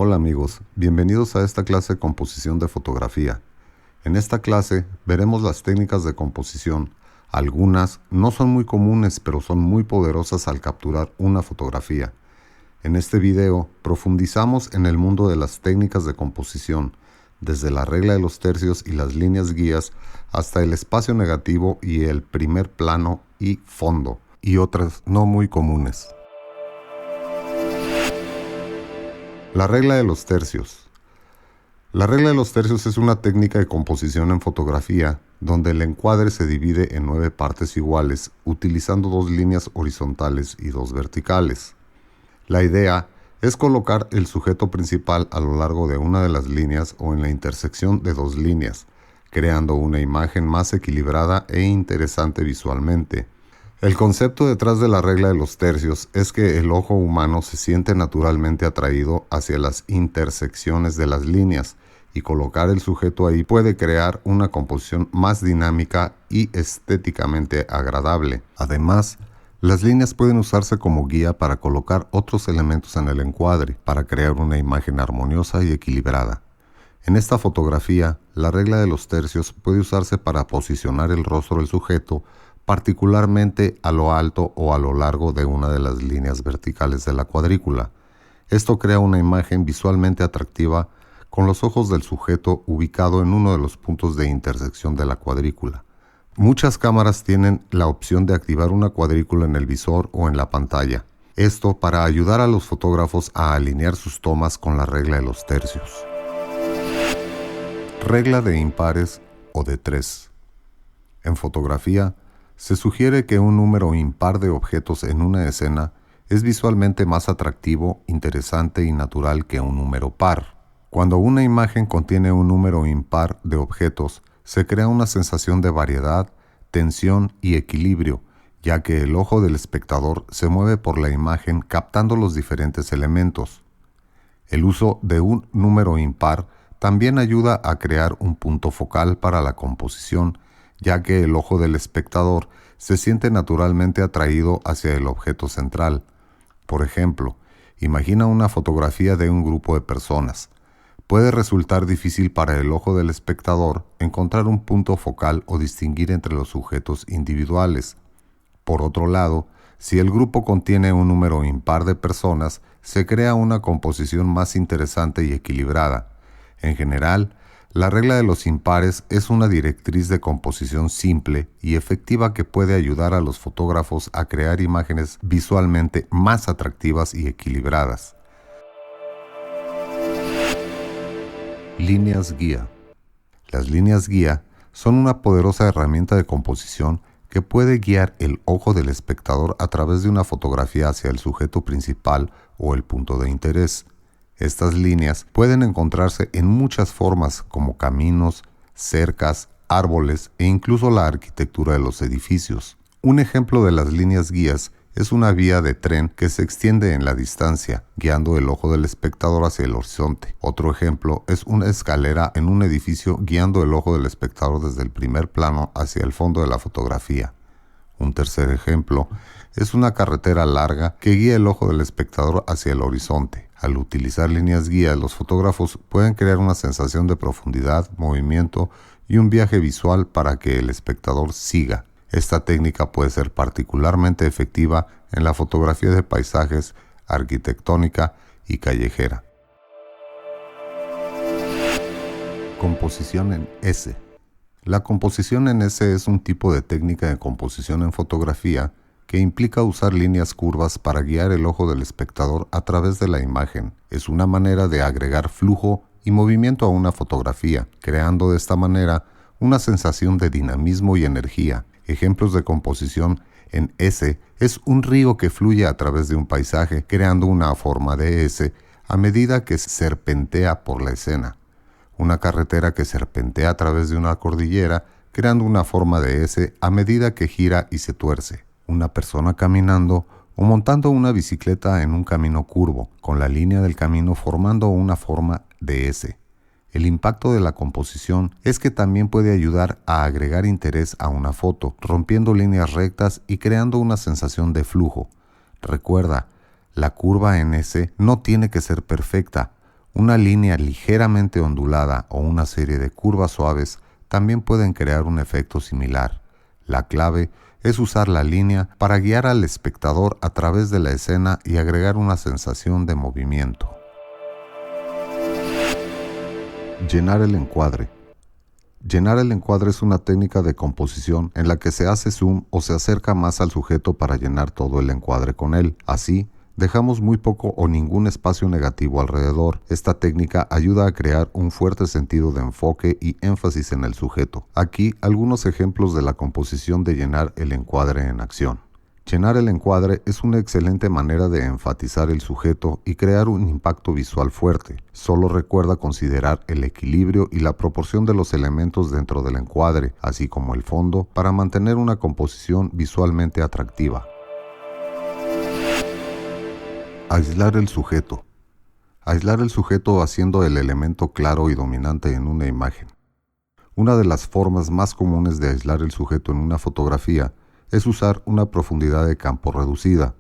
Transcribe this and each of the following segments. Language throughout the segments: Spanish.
Hola amigos, bienvenidos a esta clase de composición de fotografía. En esta clase veremos las técnicas de composición. Algunas no son muy comunes, pero son muy poderosas al capturar una fotografía. En este video profundizamos en el mundo de las técnicas de composición, desde la regla de los tercios y las líneas guías hasta el espacio negativo y el primer plano y fondo, y otras no muy comunes. La regla de los tercios. La regla de los tercios es una técnica de composición en fotografía donde el encuadre se divide en 9 partes iguales utilizando 2 líneas horizontales y 2 verticales. La idea es colocar el sujeto principal a lo largo de una de las líneas o en la intersección de 2 líneas, creando una imagen más equilibrada e interesante visualmente. El concepto detrás de la regla de los tercios es que el ojo humano se siente naturalmente atraído hacia las intersecciones de las líneas y colocar el sujeto ahí puede crear una composición más dinámica y estéticamente agradable. Además, las líneas pueden usarse como guía para colocar otros elementos en el encuadre para crear una imagen armoniosa y equilibrada. En esta fotografía, la regla de los tercios puede usarse para posicionar el rostro del sujeto particularmente a lo alto o a lo largo de una de las líneas verticales de la cuadrícula. Esto crea una imagen visualmente atractiva con los ojos del sujeto ubicado en uno de los puntos de intersección de la cuadrícula. Muchas cámaras tienen la opción de activar una cuadrícula en el visor o en la pantalla. Esto para ayudar a los fotógrafos a alinear sus tomas con la regla de los tercios. Regla de impares o de 3. En fotografía, se sugiere que un número impar de objetos en una escena es visualmente más atractivo, interesante y natural que un número par. Cuando una imagen contiene un número impar de objetos, se crea una sensación de variedad, tensión y equilibrio, ya que el ojo del espectador se mueve por la imagen captando los diferentes elementos. El uso de un número impar también ayuda a crear un punto focal para la composición, ya que el ojo del espectador se siente naturalmente atraído hacia el objeto central. Por ejemplo, imagina una fotografía de un grupo de personas. Puede resultar difícil para el ojo del espectador encontrar un punto focal o distinguir entre los sujetos individuales. Por otro lado, si el grupo contiene un número impar de personas, se crea una composición más interesante y equilibrada. En general, la regla de los impares es una directriz de composición simple y efectiva que puede ayudar a los fotógrafos a crear imágenes visualmente más atractivas y equilibradas. Líneas guía. Las líneas guía son una poderosa herramienta de composición que puede guiar el ojo del espectador a través de una fotografía hacia el sujeto principal o el punto de interés. Estas líneas pueden encontrarse en muchas formas como caminos, cercas, árboles e incluso la arquitectura de los edificios. Un ejemplo de las líneas guías es una vía de tren que se extiende en la distancia, guiando el ojo del espectador hacia el horizonte. Otro ejemplo es una escalera en un edificio guiando el ojo del espectador desde el primer plano hacia el fondo de la fotografía. Un tercer ejemplo es una carretera larga que guía el ojo del espectador hacia el horizonte. Al utilizar líneas guía, los fotógrafos pueden crear una sensación de profundidad, movimiento y un viaje visual para que el espectador siga. Esta técnica puede ser particularmente efectiva en la fotografía de paisajes, arquitectónica y callejera. Composición en S. La composición en S es un tipo de técnica de composición en fotografía que implica usar líneas curvas para guiar el ojo del espectador a través de la imagen. Es una manera de agregar flujo y movimiento a una fotografía, creando de esta manera una sensación de dinamismo y energía. Ejemplos de composición en S es un río que fluye a través de un paisaje, creando una forma de S a medida que serpentea por la escena. Una carretera que serpentea a través de una cordillera, creando una forma de S a medida que gira y se tuerce. Una persona caminando o montando una bicicleta en un camino curvo, con la línea del camino formando una forma de S. El impacto de la composición es que también puede ayudar a agregar interés a una foto, rompiendo líneas rectas y creando una sensación de flujo. Recuerda, la curva en S no tiene que ser perfecta. Una línea ligeramente ondulada o una serie de curvas suaves también pueden crear un efecto similar. La clave es usar la línea para guiar al espectador a través de la escena y agregar una sensación de movimiento. Llenar el encuadre. Llenar el encuadre es una técnica de composición en la que se hace zoom o se acerca más al sujeto para llenar todo el encuadre con él. Así, dejamos muy poco o ningún espacio negativo alrededor. Esta técnica ayuda a crear un fuerte sentido de enfoque y énfasis en el sujeto. Aquí algunos ejemplos de la composición de llenar el encuadre en acción. Llenar el encuadre es una excelente manera de enfatizar el sujeto y crear un impacto visual fuerte. Solo recuerda considerar el equilibrio y la proporción de los elementos dentro del encuadre, así como el fondo, para mantener una composición visualmente atractiva. Aislar el sujeto. Aislar el sujeto haciendo el elemento claro y dominante en una imagen. Una de las formas más comunes de aislar el sujeto en una fotografía es usar una profundidad de campo reducida.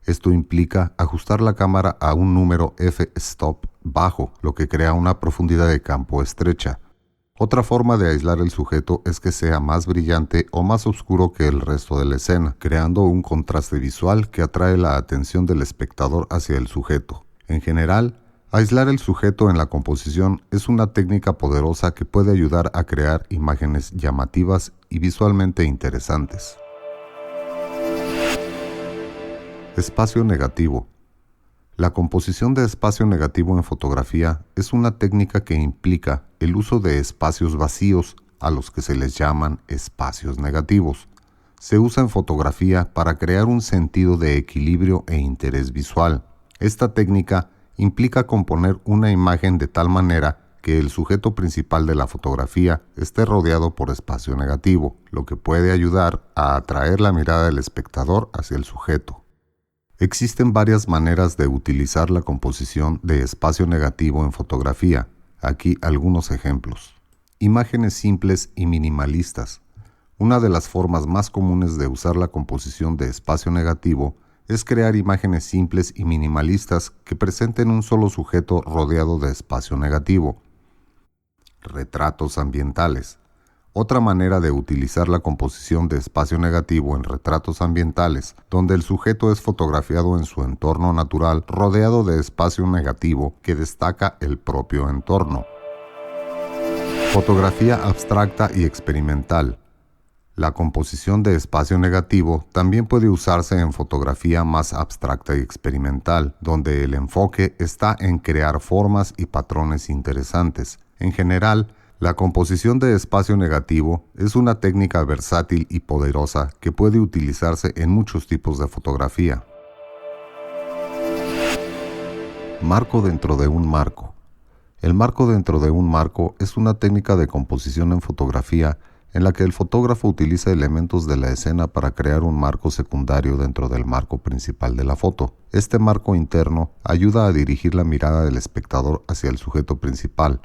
Esto implica ajustar la cámara a un número f-stop bajo, lo que crea una profundidad de campo estrecha. Otra forma de aislar el sujeto es que sea más brillante o más oscuro que el resto de la escena, creando un contraste visual que atrae la atención del espectador hacia el sujeto. En general, aislar el sujeto en la composición es una técnica poderosa que puede ayudar a crear imágenes llamativas y visualmente interesantes. Espacio negativo. La composición de espacio negativo en fotografía es una técnica que implica el uso de espacios vacíos, a los que se les llaman espacios negativos. Se usa en fotografía para crear un sentido de equilibrio e interés visual. Esta técnica implica componer una imagen de tal manera que el sujeto principal de la fotografía esté rodeado por espacio negativo, lo que puede ayudar a atraer la mirada del espectador hacia el sujeto. Existen varias maneras de utilizar la composición de espacio negativo en fotografía. Aquí algunos ejemplos. Imágenes simples y minimalistas. Una de las formas más comunes de usar la composición de espacio negativo es crear imágenes simples y minimalistas que presenten un solo sujeto rodeado de espacio negativo. Retratos ambientales. Otra manera de utilizar la composición de espacio negativo en retratos ambientales, donde el sujeto es fotografiado en su entorno natural rodeado de espacio negativo que destaca el propio entorno. Fotografía abstracta y experimental. La composición de espacio negativo también puede usarse en fotografía más abstracta y experimental, donde el enfoque está en crear formas y patrones interesantes. En general, la composición de espacio negativo es una técnica versátil y poderosa que puede utilizarse en muchos tipos de fotografía. Marco dentro de un marco. El marco dentro de un marco es una técnica de composición en fotografía en la que el fotógrafo utiliza elementos de la escena para crear un marco secundario dentro del marco principal de la foto. Este marco interno ayuda a dirigir la mirada del espectador hacia el sujeto principal,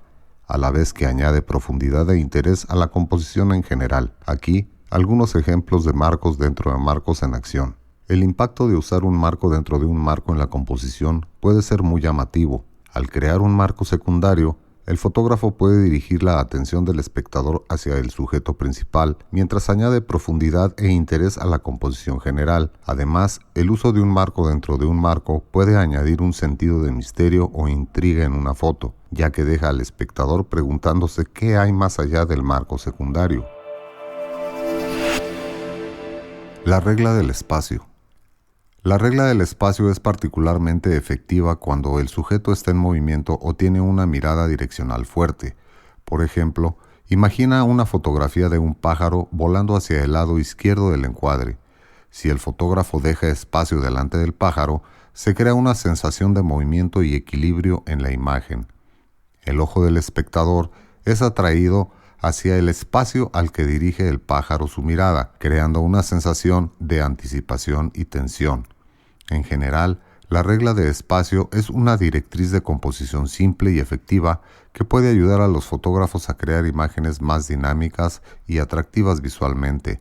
a la vez que añade profundidad e interés a la composición en general. Aquí, algunos ejemplos de marcos dentro de marcos en acción. El impacto de usar un marco dentro de un marco en la composición puede ser muy llamativo. Al crear un marco secundario, el fotógrafo puede dirigir la atención del espectador hacia el sujeto principal, mientras añade profundidad e interés a la composición general. Además, el uso de un marco dentro de un marco puede añadir un sentido de misterio o intriga en una foto, ya que deja al espectador preguntándose qué hay más allá del marco secundario. La regla del espacio. La regla del espacio es particularmente efectiva cuando el sujeto está en movimiento o tiene una mirada direccional fuerte. Por ejemplo, imagina una fotografía de un pájaro volando hacia el lado izquierdo del encuadre. Si el fotógrafo deja espacio delante del pájaro, se crea una sensación de movimiento y equilibrio en la imagen. El ojo del espectador es atraído hacia el espacio al que dirige el pájaro su mirada, creando una sensación de anticipación y tensión. En general, la regla de espacio es una directriz de composición simple y efectiva que puede ayudar a los fotógrafos a crear imágenes más dinámicas y atractivas visualmente.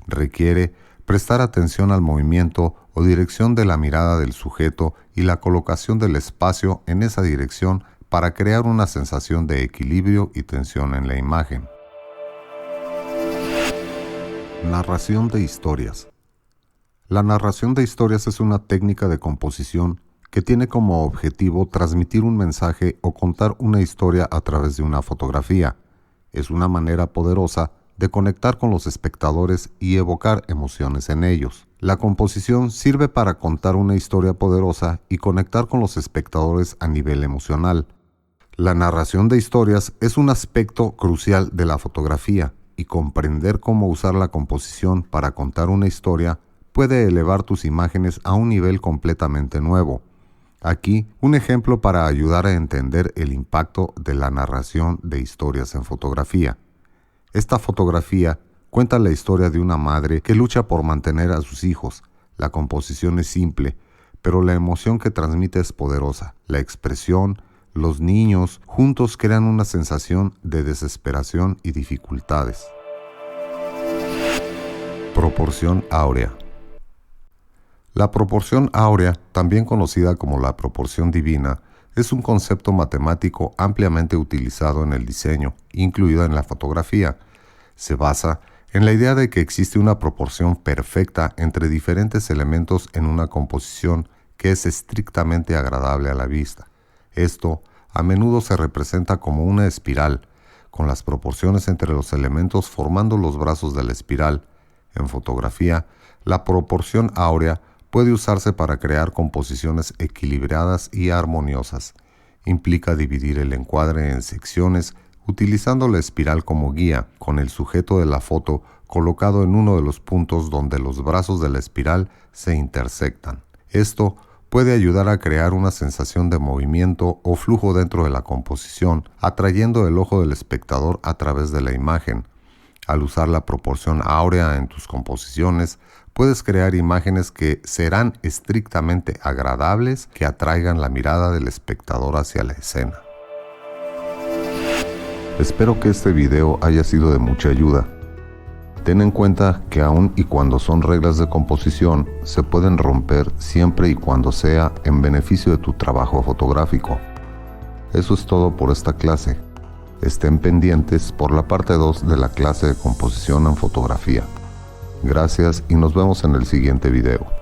Requiere prestar atención al movimiento o dirección de la mirada del sujeto y la colocación del espacio en esa dirección para crear una sensación de equilibrio y tensión en la imagen. Narración de historias. La narración de historias es una técnica de composición que tiene como objetivo transmitir un mensaje o contar una historia a través de una fotografía. Es una manera poderosa de conectar con los espectadores y evocar emociones en ellos. La composición sirve para contar una historia poderosa y conectar con los espectadores a nivel emocional. La narración de historias es un aspecto crucial de la fotografía, y comprender cómo usar la composición para contar una historia puede elevar tus imágenes a un nivel completamente nuevo. Aquí, un ejemplo para ayudar a entender el impacto de la narración de historias en fotografía. Esta fotografía cuenta la historia de una madre que lucha por mantener a sus hijos. La composición es simple, pero la emoción que transmite es poderosa. La expresión, los niños juntos crean una sensación de desesperación y dificultades. Proporción áurea. La proporción áurea, también conocida como la proporción divina, es un concepto matemático ampliamente utilizado en el diseño, incluido en la fotografía. Se basa en la idea de que existe una proporción perfecta entre diferentes elementos en una composición que es estrictamente agradable a la vista. Esto a menudo se representa como una espiral, con las proporciones entre los elementos formando los brazos de la espiral. En fotografía, la proporción áurea puede usarse para crear composiciones equilibradas y armoniosas. Implica dividir el encuadre en secciones utilizando la espiral como guía, con el sujeto de la foto colocado en uno de los puntos donde los brazos de la espiral se intersectan. Esto puede ayudar a crear una sensación de movimiento o flujo dentro de la composición, atrayendo el ojo del espectador a través de la imagen. Al usar la proporción áurea en tus composiciones, puedes crear imágenes que serán estrictamente agradables, que atraigan la mirada del espectador hacia la escena. Espero que este video haya sido de mucha ayuda. Ten en cuenta que aun y cuando son reglas de composición, se pueden romper siempre y cuando sea en beneficio de tu trabajo fotográfico. Eso es todo por esta clase. Estén pendientes por la parte 2 de la clase de composición en fotografía. Gracias y nos vemos en el siguiente video.